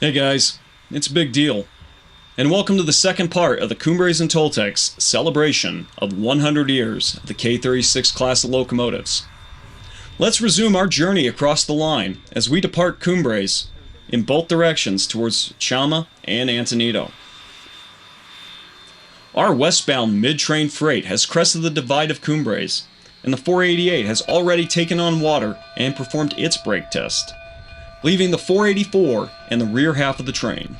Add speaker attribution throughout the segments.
Speaker 1: Hey guys, it's a big deal, and welcome to the second part of the Cumbres and Toltec's celebration of 100 years of the K-36 class of locomotives. Let's resume our journey across the line as we depart Cumbres in both directions towards Chama and Antonito. Our westbound mid-train freight has crested the divide of Cumbres, and the 488 has already taken on water and performed its brake test, leaving the 484 in the rear half of the train.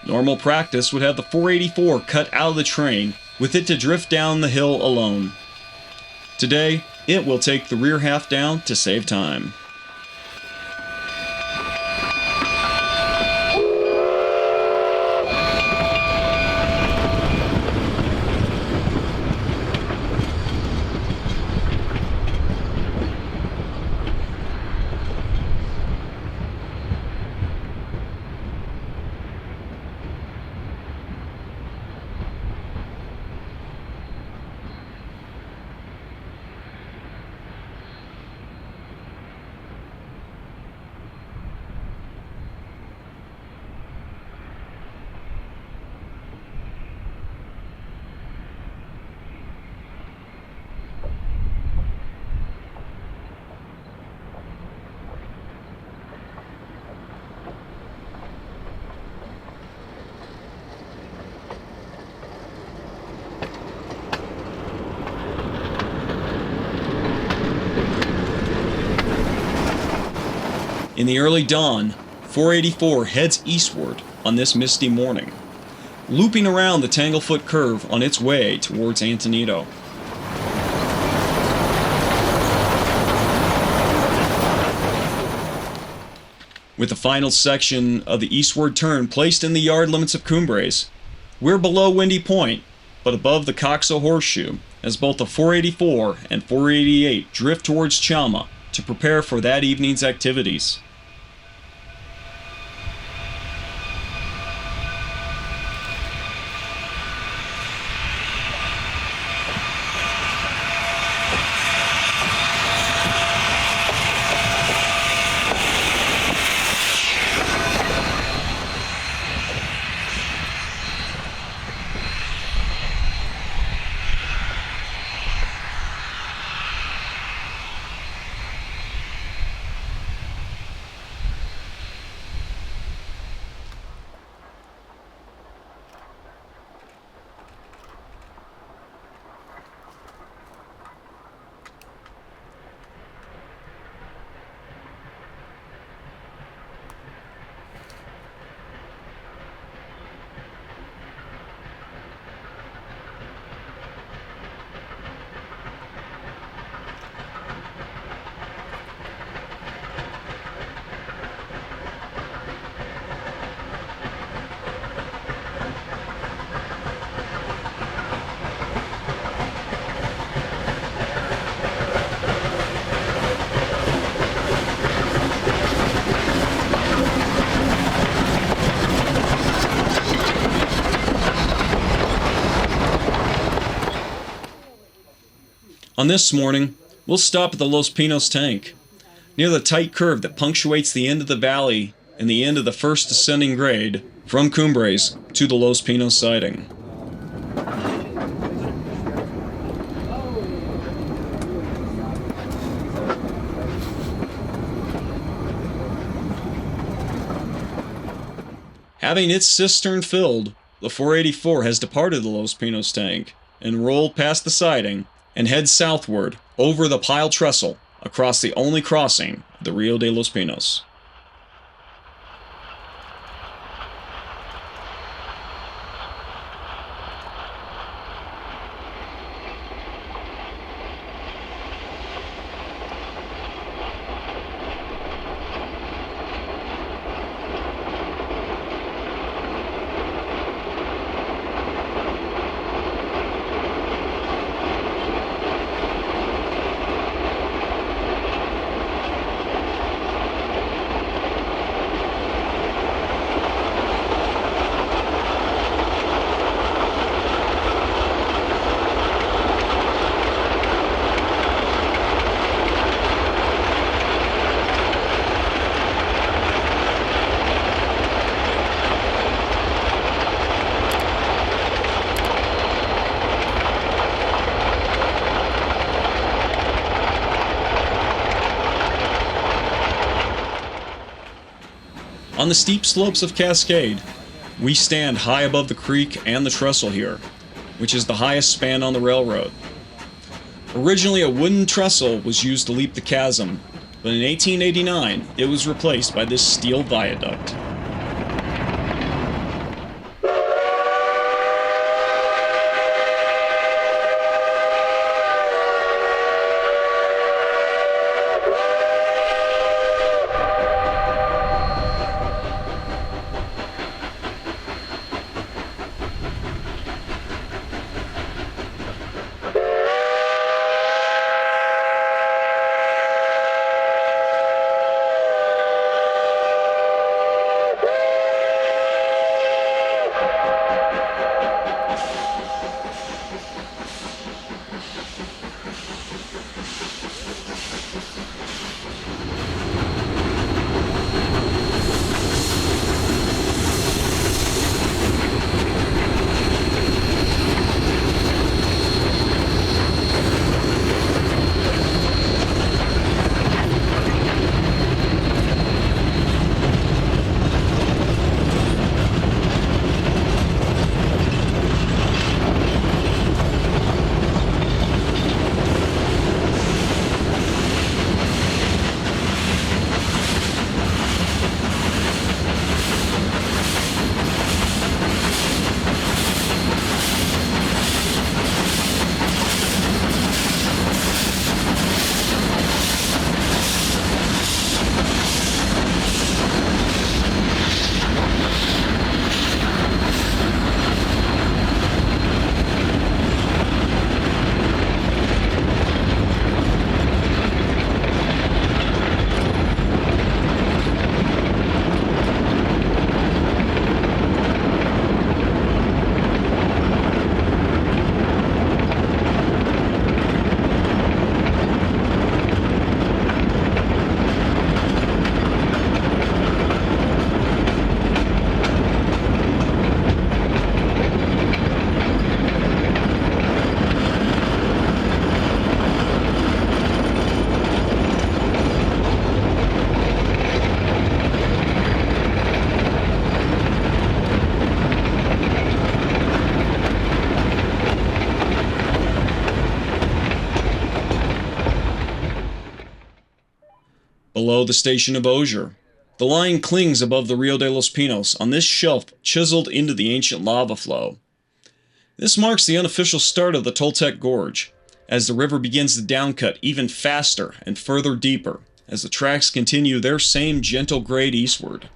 Speaker 1: Normal practice would have the 484 cut out of the train with it to drift down the hill alone. Today, it will take the rear half down to save time. In the early dawn, 484 heads eastward on this misty morning, looping around the Tanglefoot Curve on its way towards Antonito. With the final section of the eastward turn placed in the yard limits of Cumbres, we're below Windy Point, but above the Coxo Horseshoe, as both the 484 and 488 drift towards Chama to prepare for that evening's activities. On this morning, we'll stop at the Los Pinos Tank, near the tight curve that punctuates the end of the valley and the end of the first descending grade from Cumbres to the Los Pinos Siding. Having its cistern filled, the 484 has departed the Los Pinos Tank and rolled past the siding and heads southward over the Pile Trestle across the only crossing of the Rio de Los Pinos. On the steep slopes of Cascade, we stand high above the creek and the trestle here, which is the highest span on the railroad. Originally a wooden trestle was used to leap the chasm, but in 1889 it was replaced by this steel viaduct. Below the station of Osier, the line clings above the Rio de Los Pinos on this shelf chiseled into the ancient lava flow. This marks the unofficial start of the Toltec Gorge, as the river begins to downcut even faster and further deeper as the tracks continue their same gentle grade eastward.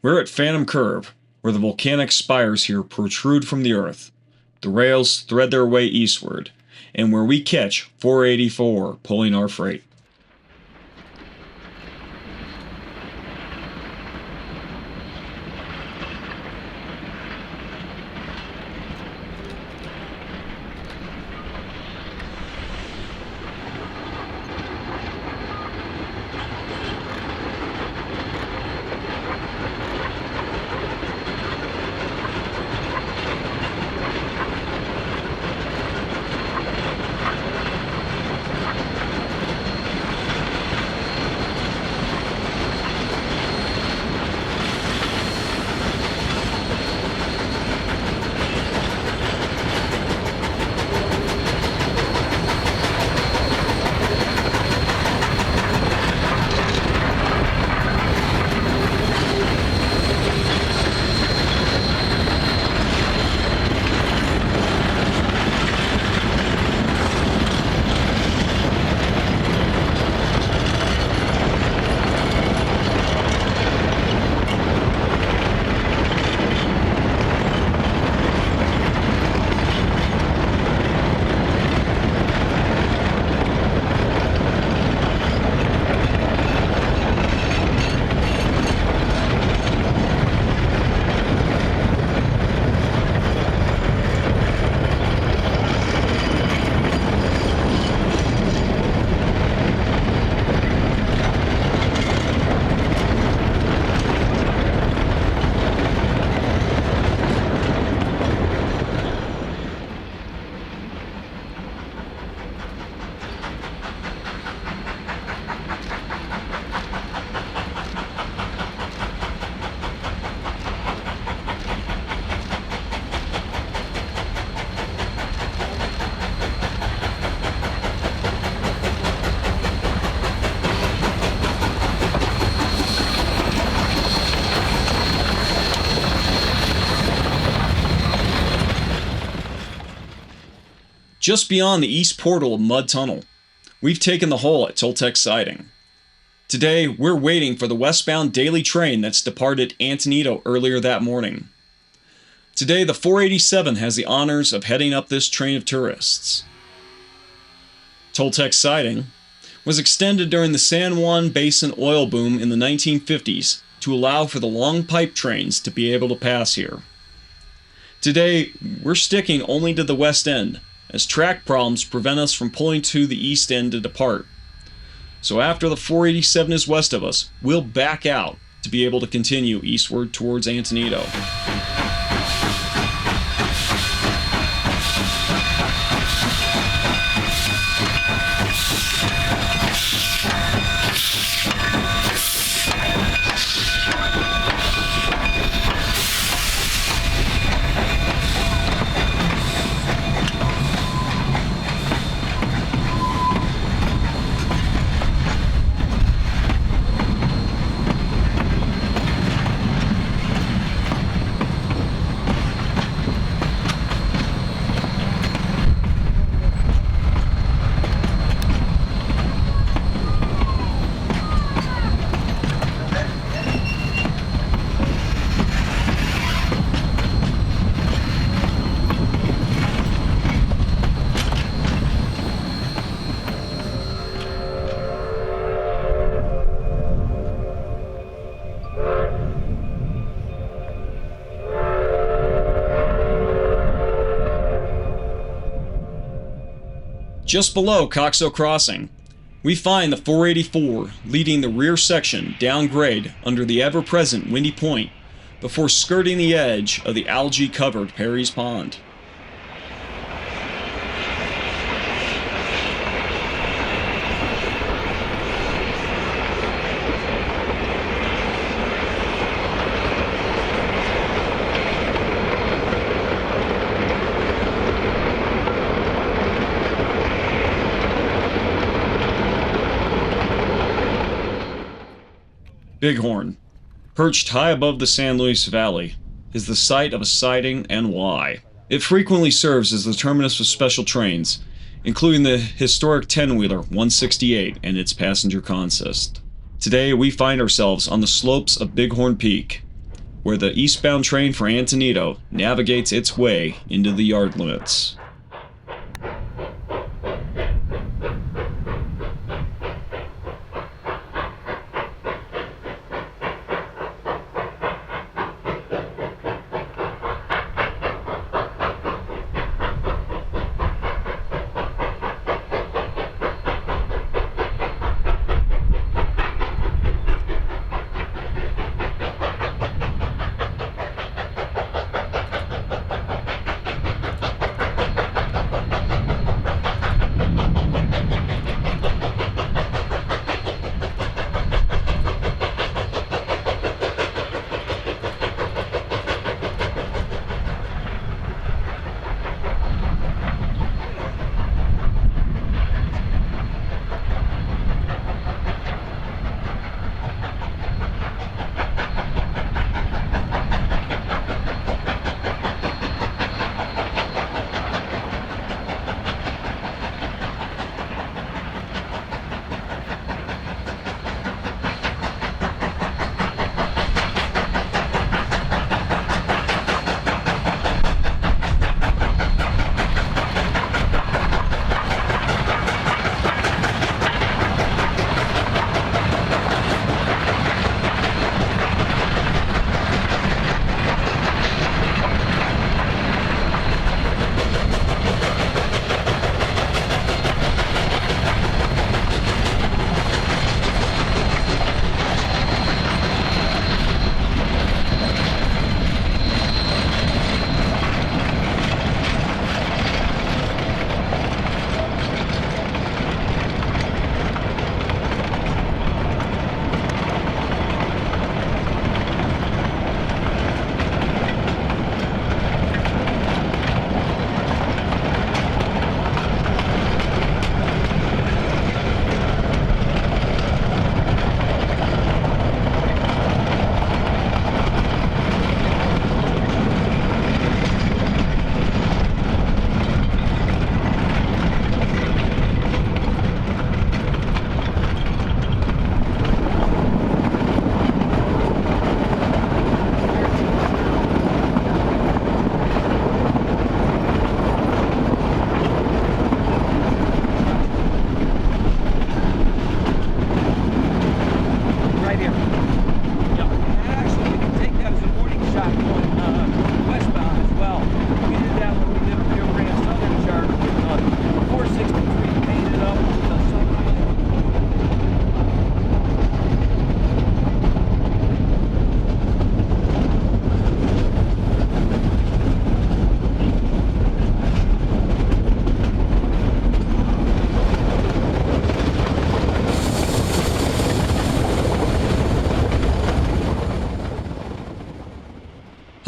Speaker 1: We're at Phantom Curve, where the volcanic spires here protrude from the earth. The rails thread their way eastward, and where we catch 484 pulling our freight. Just beyond the east portal of Mud Tunnel, we've taken the hole at Toltec Siding. Today, we're waiting for the westbound daily train that's departed Antonito earlier that morning. Today, the 487 has the honors of heading up this train of tourists. Toltec Siding was extended during the San Juan Basin oil boom in the 1950s to allow for the long pipe trains to be able to pass here. Today, we're sticking only to the west end, as track problems prevent us from pulling to the east end to depart. So after the 487 is west of us, we'll back out to be able to continue eastward towards Antonito. Just below Coxo Crossing, we find the 484 leading the rear section downgrade under the ever-present Windy Point before skirting the edge of the algae-covered Perry's Pond. Bighorn, perched high above the San Luis Valley, is the site of a siding and why. It frequently serves as the terminus of special trains, including the historic 10-wheeler 168 and its passenger consist. Today we find ourselves on the slopes of Bighorn Peak, where the eastbound train for Antonito navigates its way into the yard limits.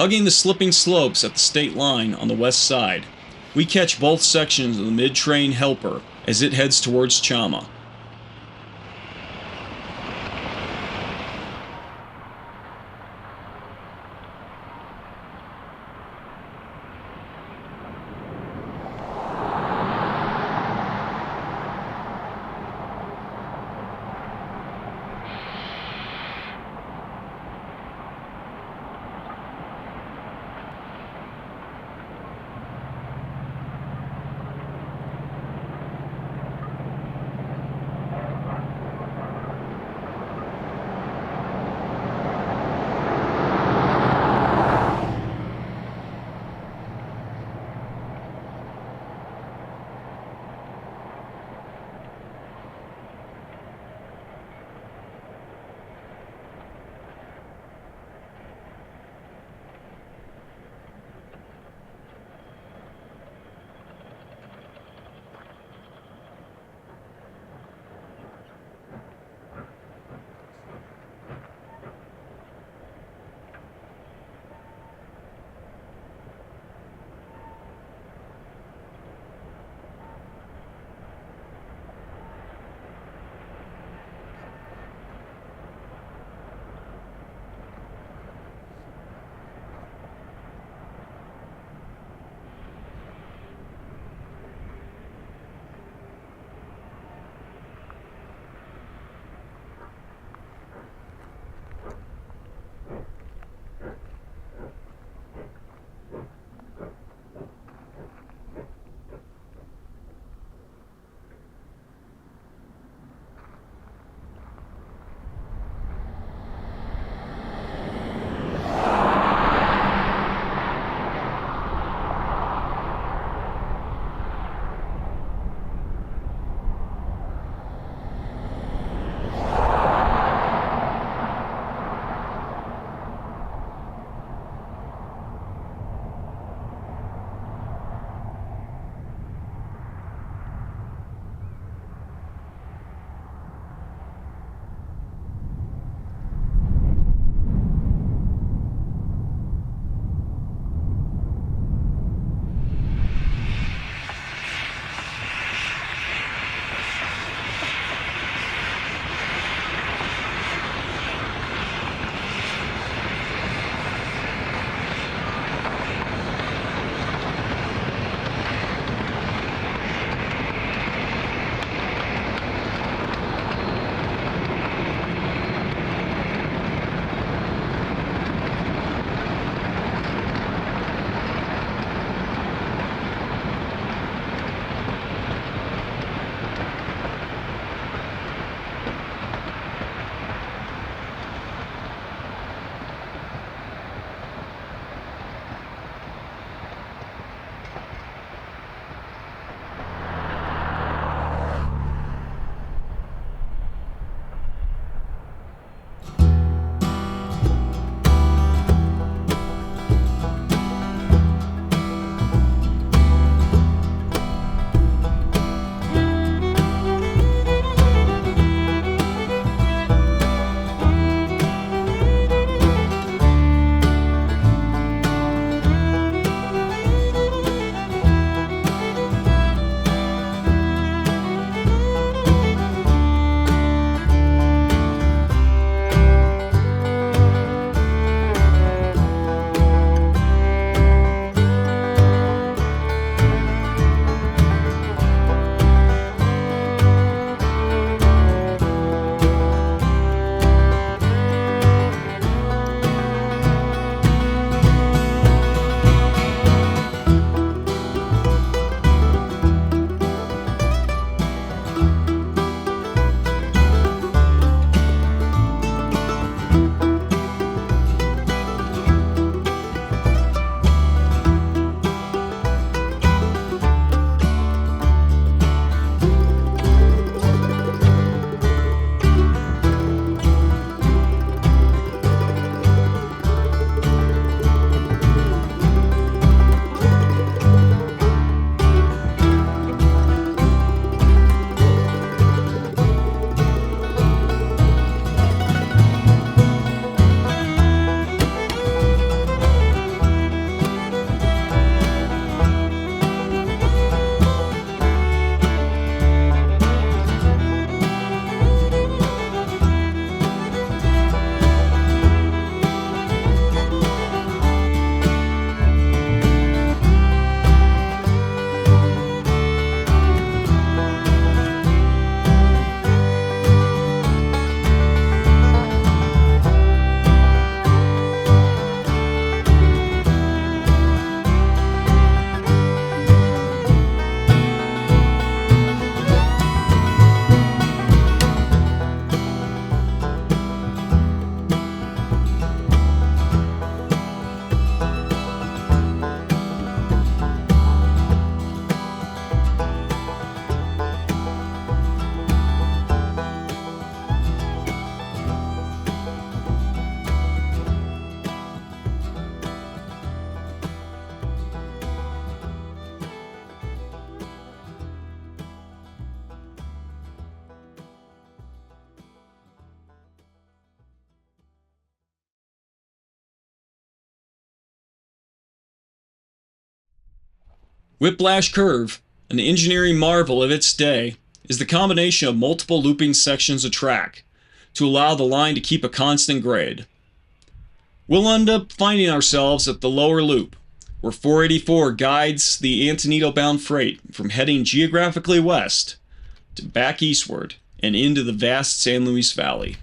Speaker 1: Hugging the slipping slopes at the state line on the west side, we catch both sections of the mid-train helper as it heads towards Chama. Whiplash Curve, an engineering marvel of its day, is the combination of multiple looping sections of track to allow the line to keep a constant grade. We'll end up finding ourselves at the lower loop, where 484 guides the Antonito-bound freight from heading geographically west to back eastward and into the vast San Luis Valley.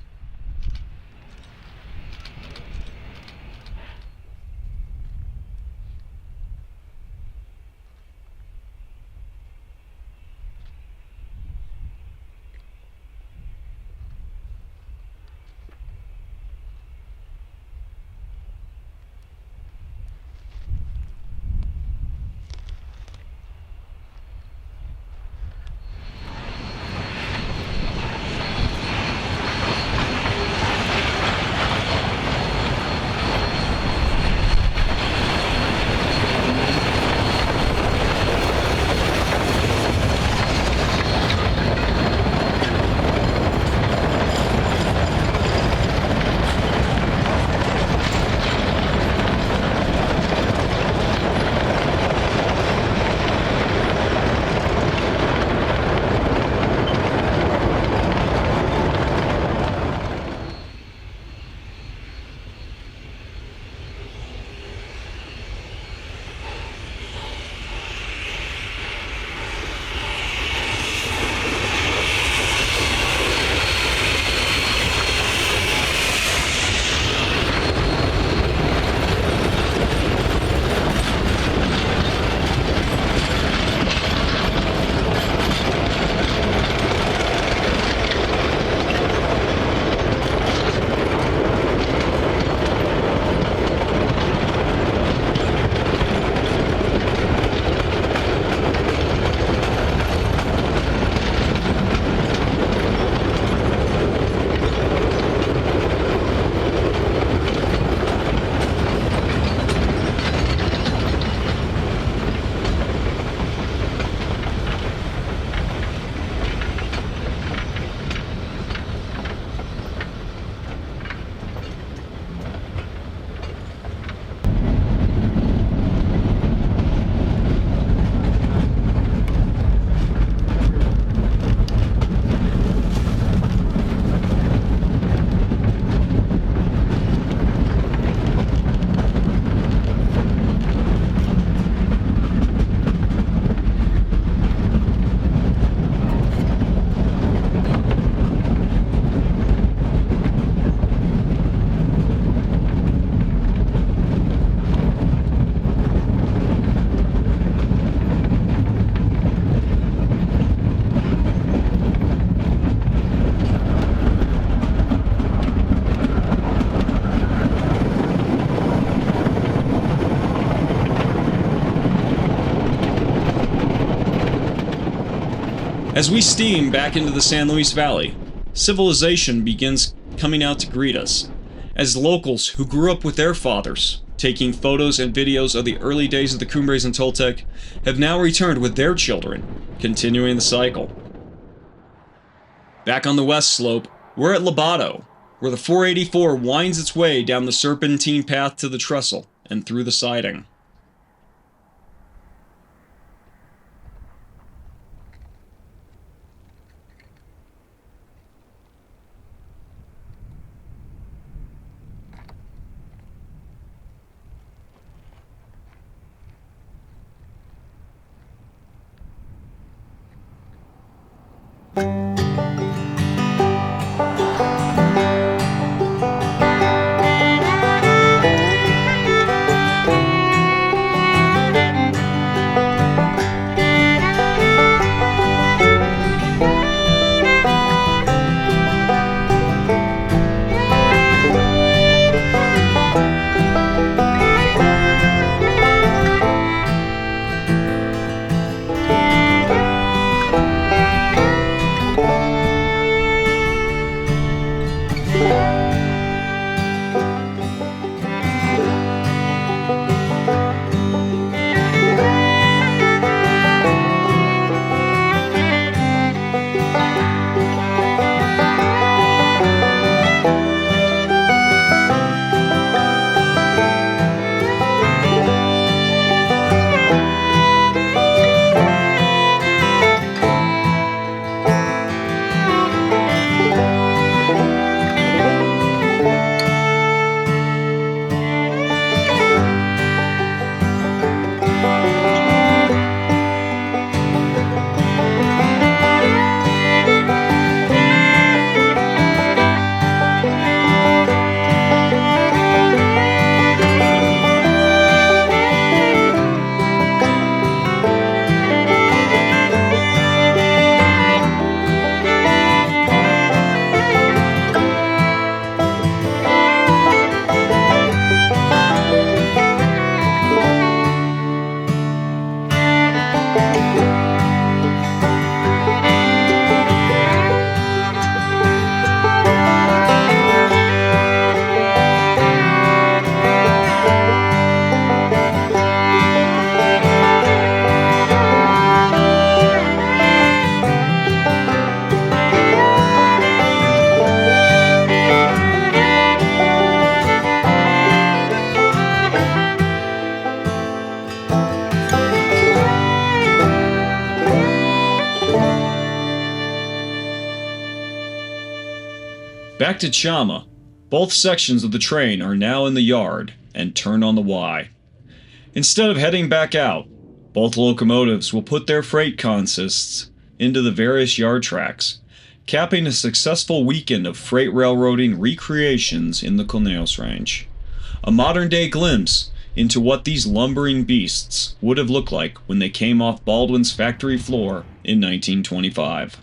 Speaker 1: As we steam back into the San Luis Valley, civilization begins coming out to greet us, as locals who grew up with their fathers, taking photos and videos of the early days of the Cumbres and Toltec, have now returned with their children, continuing the cycle. Back on the west slope, we're at Lobato, where the 484 winds its way down the serpentine path to the trestle and through the siding. Back to Chama. Both sections of the train are now in the yard and turn on the Y. Instead of heading back out, both locomotives will put their freight consists into the various yard tracks, capping a successful weekend of freight railroading recreations in the Conejos Range. A modern-day glimpse into what these lumbering beasts would have looked like when they came off Baldwin's factory floor in 1925.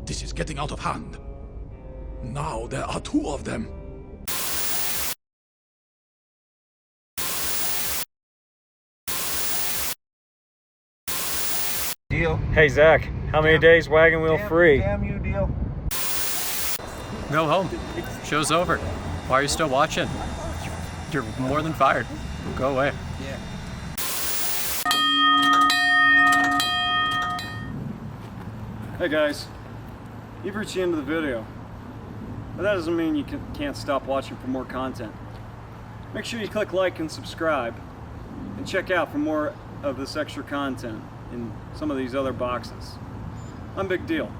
Speaker 2: This is getting out of hand. Now there are two of them.
Speaker 3: Deal.
Speaker 1: Hey Zach, how many days wagon wheel free?
Speaker 3: Damn you, deal.
Speaker 4: Go home. Show's over. Why are you still watching? You're more than fired. Go away.
Speaker 3: Yeah.
Speaker 1: Hey guys, you've reached the end of the video, but that doesn't mean you can't stop watching for more content. Make sure you click like and subscribe, and check out for more of this extra content in some of these other boxes. I'm Big Deal.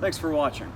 Speaker 1: Thanks for watching.